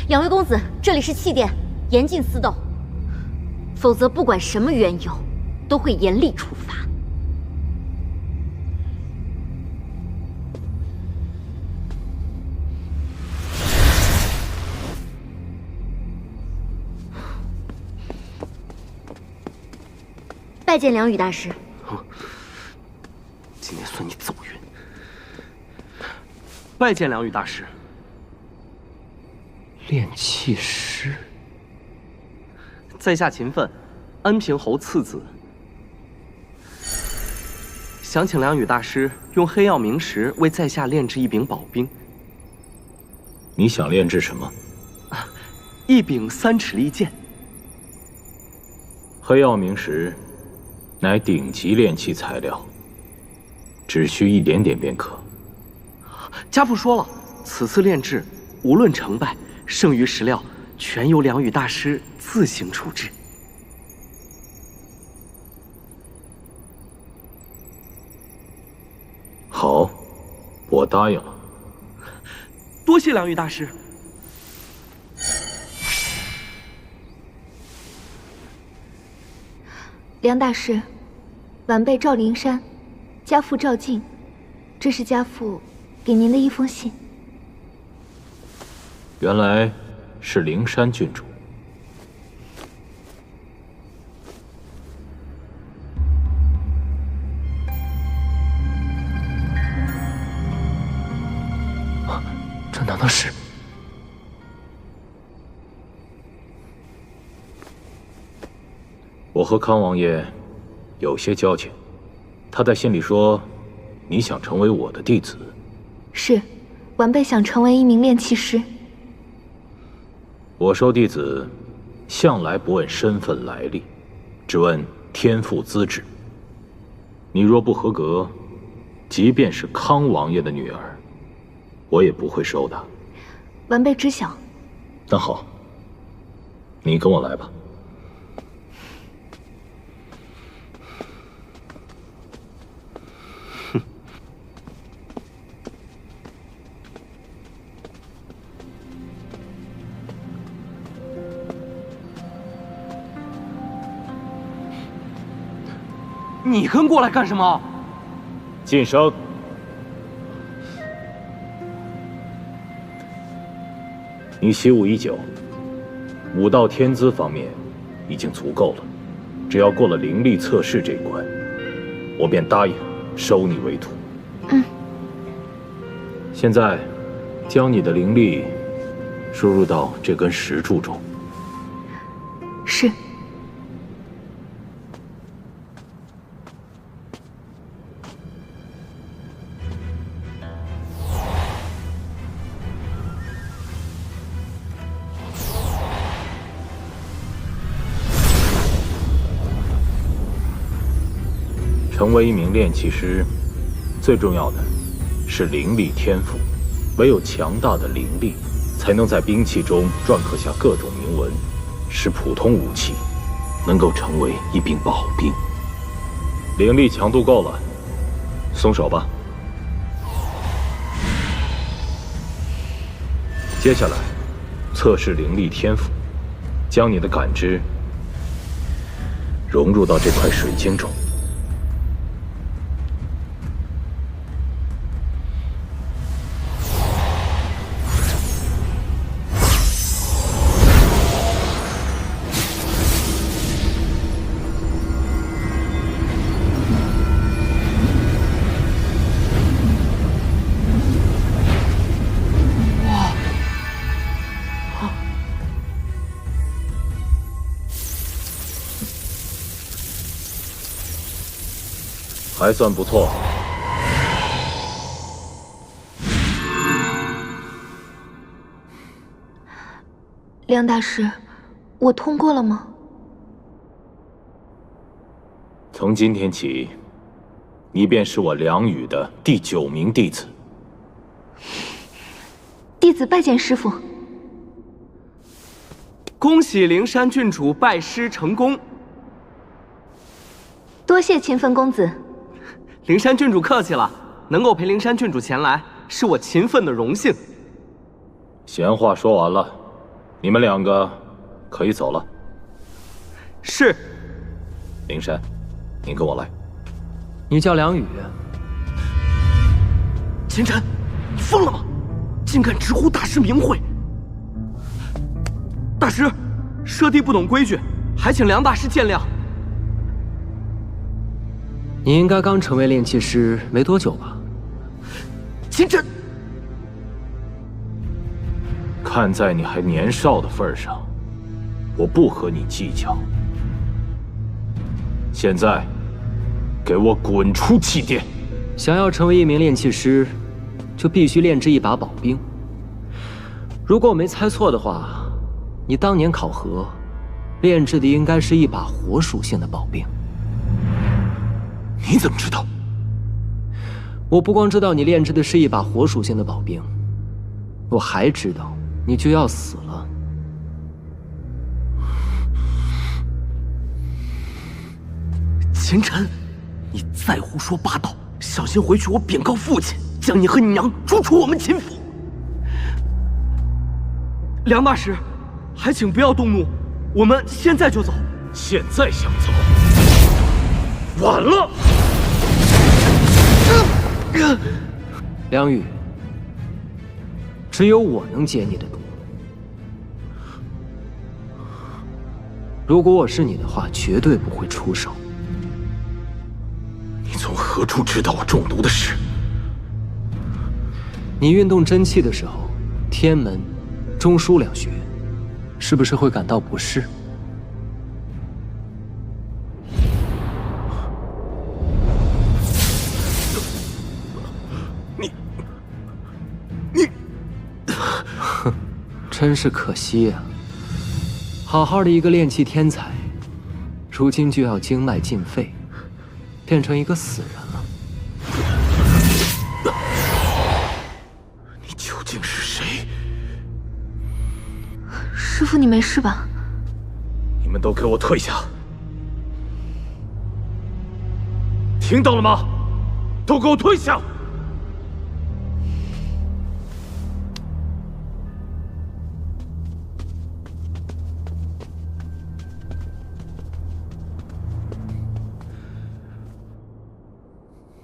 两位公子，这里是祭奠，严禁私斗，否则不管什么缘由，都会严厉处罚。拜见梁羽大师。今天算你走运。拜见梁羽大师。炼器师，在下勤奋，安平侯次子，想请梁羽大师用黑曜冥石为在下炼制一柄宝兵。你想炼制什么？一柄3尺利剑。黑曜冥石乃顶级炼器材料，只需一点点便可。家父说了，此次炼制无论成败，剩余石料全由梁羽大师自行处置。好，我答应了。多谢梁羽大师。梁大师，晚辈赵灵山，家父赵静，这是家父给您的一封信。原来是灵山郡主。这难道是？我和康王爷有些交情，他在信里说，你想成为我的弟子。是，晚辈想成为一名炼器师。我收弟子，向来不问身份来历，只问天赋资质。你若不合格，即便是康王爷的女儿，我也不会收的。晚辈知晓。那好，你跟我来吧。你跟过来干什么？晋升。你习武已久，武道天资方面已经足够了，只要过了灵力测试这一关，我便答应收你为徒。现在，将你的灵力输入到这根石柱中。是。成为一名炼器师，最重要的是灵力天赋。唯有强大的灵力，才能在兵器中篆刻下各种铭文，使普通武器能够成为一柄宝兵。灵力强度够了，松手吧。接下来，测试灵力天赋，将你的感知融入到这块水晶中。还算不错。梁大师，我通过了吗？从今天起，你便是我梁宇的第9名弟子。弟子拜见师父。恭喜灵山郡主拜师成功。多谢秦分公子。灵山郡主客气了，能够陪灵山郡主前来，是我秦分的荣幸。闲话说完了，你们2个可以走了。是。灵山，你跟我来。你叫梁宇。秦晨，你疯了吗？竟敢直呼大师名讳！大师，舍弟不懂规矩，还请梁大师见谅。你应该刚成为炼器师没多久吧？秦晨，看在你还年少的份上，我不和你计较。现在，给我滚出气殿！想要成为一名炼器师，就必须炼制一把宝兵。如果我没猜错的话，你当年考核炼制的应该是一把火属性的宝兵。你怎么知道？我不光知道你炼制的是一把火属性的宝兵，我还知道你就要死了。秦晨，你再胡说八道，小心回去我禀告父亲，将你和你娘逐出我们秦府。梁大师，还请不要动怒，我们现在就走。现在想走，晚了。梁宇，只有我能解你的毒。如果我是你的话，绝对不会出手。你从何处知道我中毒的事？你运动真气的时候，天门、中枢2穴，是不是会感到不适？真是可惜呀！好好的一个炼器天才，如今就要经脉尽废，变成一个死人了。你究竟是谁？师父，你没事吧？你们都给我退下！听到了吗？都给我退下！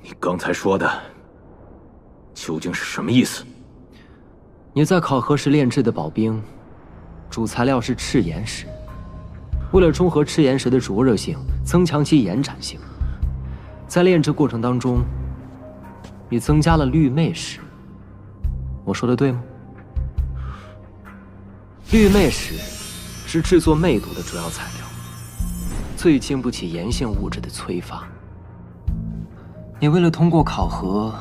你刚才说的究竟是什么意思？你在考核时炼制的宝冰，主材料是赤岩石。为了中和赤岩石的灼热性，增强其延展性，在炼制过程当中，你增加了绿魅石。我说的对吗？绿魅石是制作魅毒的主要材料，最经不起炎性物质的催发。你为了通过考核，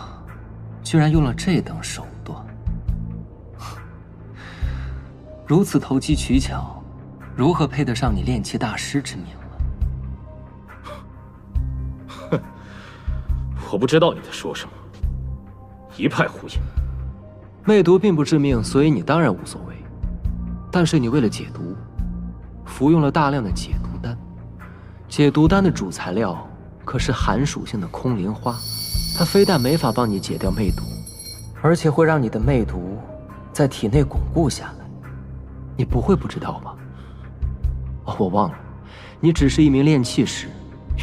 居然用了这等手段，如此投机取巧。如何配得上你炼器大师之名了？哼，我不知道你在说什么，一派胡言。魅毒并不致命，所以你当然无所谓。但是你为了解毒，服用了大量的解毒丹。解毒丹的主材料可是寒属性的空灵花，它非但没法帮你解掉魅毒，而且会让你的魅毒在体内巩固下来。你不会不知道吧？哦，我忘了，你只是一名炼器师，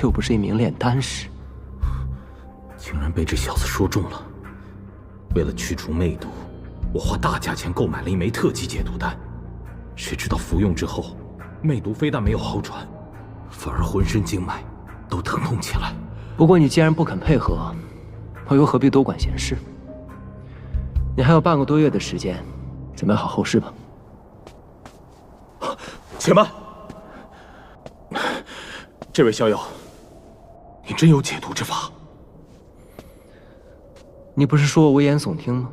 又不是一名炼丹师。竟然被这小子说中了。为了驱除魅毒，我花大价钱购买了一枚特级解毒丹，谁知道服用之后，魅毒非但没有好转，反而浑身经脉都疼痛起来。不过你既然不肯配合，我又何必多管闲事？你还有半个多月的时间，准备好后事吧。且慢。这位逍遥，你真有解毒之法？你不是说我危言耸听吗？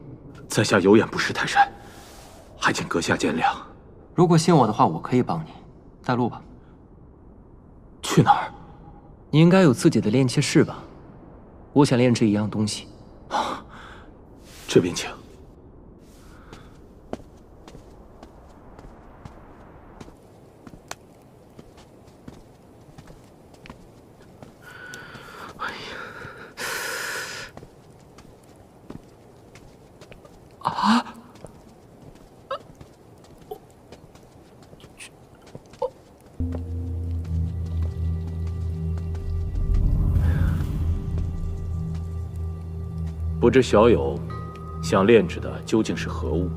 在下有眼不识泰山，还请阁下见谅。如果信我的话，我可以帮你。带路吧。去哪儿？你应该有自己的炼器室吧？我想炼制一样东西。这边请。不知小友想炼制的究竟是何物？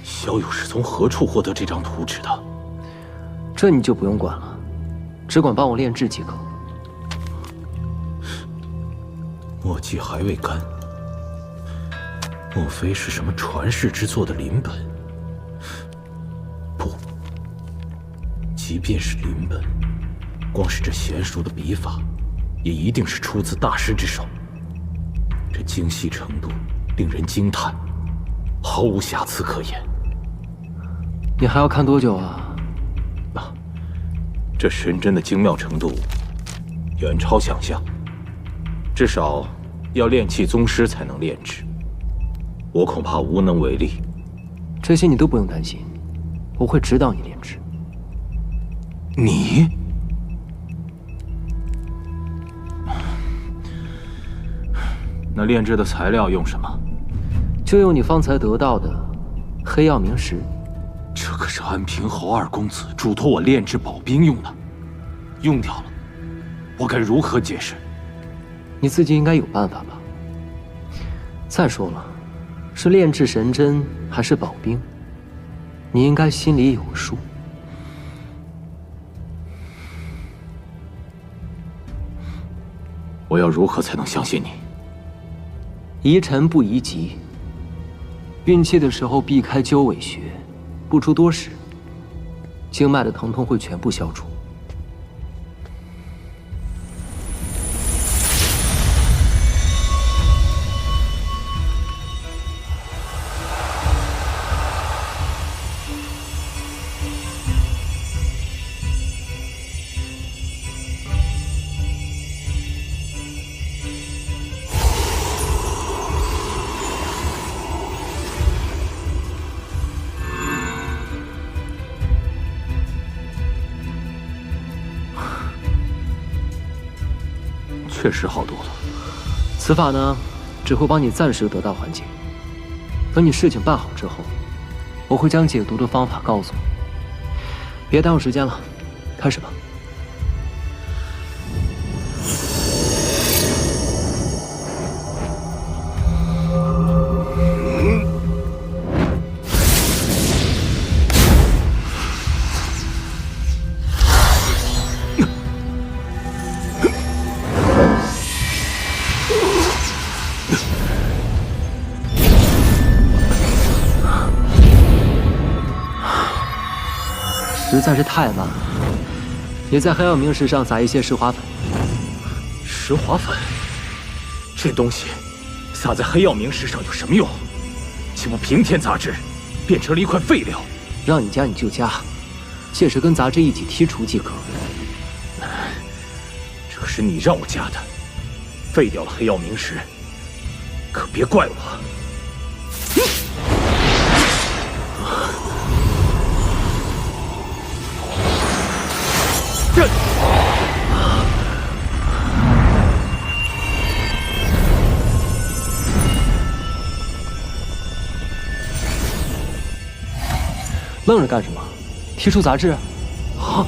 小友是从何处获得这张图纸的？这你就不用管了，只管帮我炼制即可。墨迹还未干，莫非是什么传世之作的临本？不，即便是临本，光是这娴熟的笔法，也一定是出自大师之手。这精细程度令人惊叹，毫无瑕疵可言。你还要看多久啊？这神针的精妙程度远超想象，至少要炼器宗师才能炼制，我恐怕无能为力。这些你都不用担心，我会指导你炼制。你？那炼制的材料用什么？就用你方才得到的黑曜冥石。这可是安平侯二公子嘱托我炼制宝冰用的，用掉了，我该如何解释？你自己应该有办法吧？再说了，是炼制神针还是宝冰，你应该心里有数。我要如何才能相信你？宜沉不宜急。运气的时候避开鸠尾穴，不出多时，经脉的疼痛会全部消除。确实好多了。此法呢，只会帮你暂时得到缓解。等你事情办好之后，我会将解毒的方法告诉你。别耽误时间了，开始吧。实在是太慢了。你在黑曜冥石上撒一些石华粉。石华粉，这东西撒在黑曜冥石上有什么用？岂不平添杂质，变成了一块废料？让你加你就加，届时跟杂质一起剔除即可。这是你让我加的，废掉了黑曜冥石，可别怪我。愣着干什么？剔除杂质。啊！